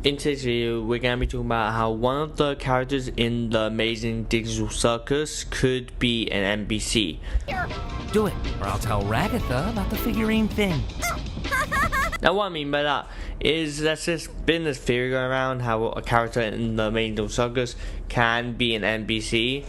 In today's video, we're going to be talking about how one of the characters in the Amazing Digital Circus could be an NPC. Do it, or I'll tell Ragatha about the figurine thing. Now what I mean by that is there's just been this theory going around how a character in the Amazing Digital Circus can be an NPC.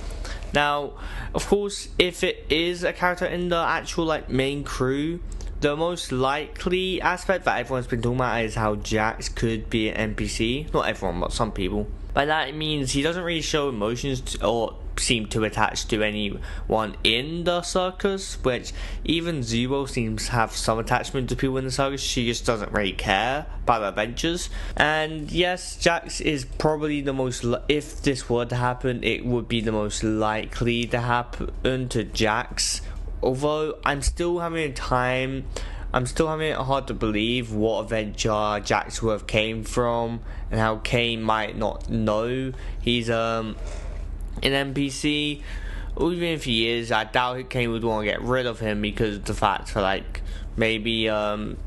Now, of course, if it is a character in the actual main crew, the most likely aspect that everyone's been talking about is how Jax could be an NPC. Not everyone, but some people. By that it means he doesn't really show emotions or seem to attach to anyone in the circus, which even Zuo seems to have some attachment to people in the circus. She just doesn't really care about the adventures. And yes, Jax is probably the most, if this were to happen, it would be the most likely to happen to Jax. Although I'm still having it hard to believe what adventure Jax would have came from and how Kane might not know he's an NPC. Or even if he is, I doubt Kane would want to get rid of him because of the fact that maybe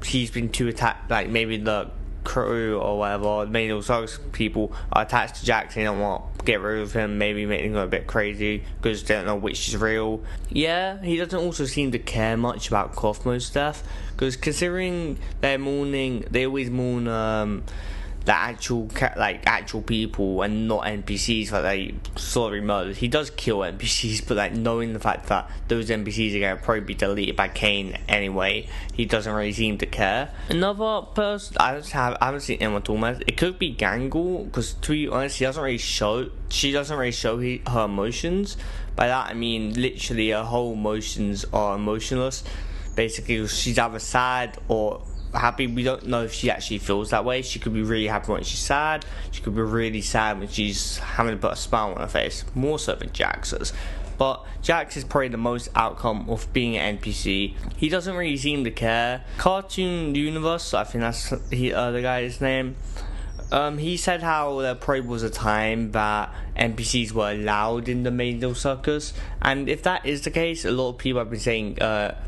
he's been too attacked, maybe the crew or whatever, maybe those people are attached to Jax and they don't want to get rid of him, maybe making him a bit crazy because they don't know which is real. Yeah, he doesn't also seem to care much about Cosmo's death, because considering they always mourn the actual people and not NPCs that they sort of murdered. He does kill NPCs, but knowing the fact that those NPCs are going to probably be deleted by Kane anyway, he doesn't really seem to care. Another person I haven't seen anyone talking about it could be Gangle, because to be honest, she doesn't really show her emotions. By that I mean literally her whole emotions are emotionless. Basically, she's either sad or happy. We don't know if she actually feels that way. She could be really happy when she's sad. She could be really sad when she's having to put a smile on her face. More so than Jax is. But Jax is probably the most outcome of being an NPC. He doesn't really seem to care. Cartoon Universe, I think that's the guy's name. He said how there probably was a time that NPCs were allowed in the Amazing Circus, and if that is the case, a lot of people have been saying,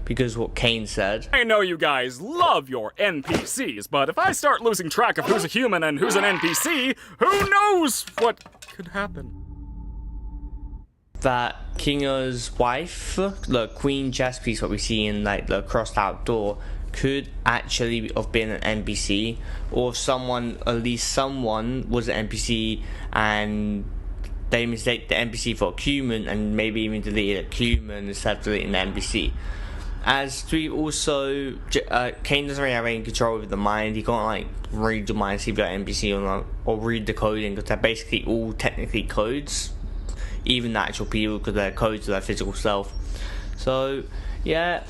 because what Kane said. I know you guys love your NPCs, but if I start losing track of who's a human and who's an NPC, who knows what could happen? That Kinga's wife, the Queen chess piece what we see in the crossed out door, could actually have been an NPC, or at least someone was an NPC and they mistake the NPC for a human and maybe even deleted a human instead of deleting the NPC. As we also, Kane doesn't really have any control over the mind. He can't read the mind, see if you're an NPC or read the coding, because they're basically all technically codes, even the actual people, because they're codes of their physical self. So yeah,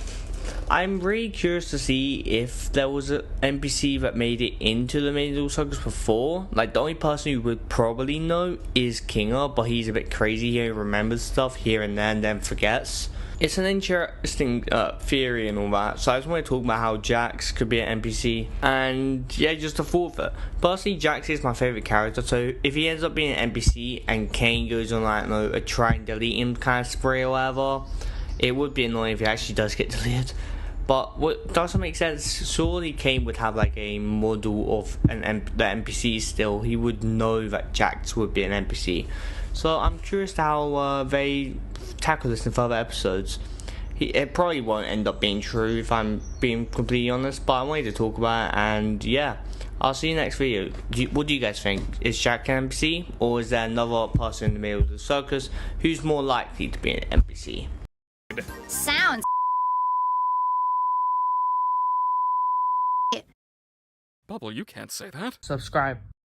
I'm really curious to see if there was an NPC that made it into the Amazing Circus before. The only person who would probably know is Kinga, but he's a bit crazy. He remembers stuff here and there and then forgets. It's an interesting theory and all that, so I just want to talk about how Jax could be an NPC, and yeah, just a thought of it. Personally, Jax is my favourite character, so if he ends up being an NPC and Kane goes on a try and delete him kind of spree or whatever, it would be annoying if he actually does get deleted. But what doesn't make sense, surely Kane would have a model of the NPC still. He would know that Jax would be an NPC. So I'm curious how they tackle this in further episodes. It probably won't end up being true if I'm being completely honest, but I wanted to talk about it, and yeah, I'll see you next video. What do you guys think? Is Jax an NPC, or is there another person in the middle of the circus who's more likely to be an NPC? Sounds Bubble, you can't say that. Subscribe.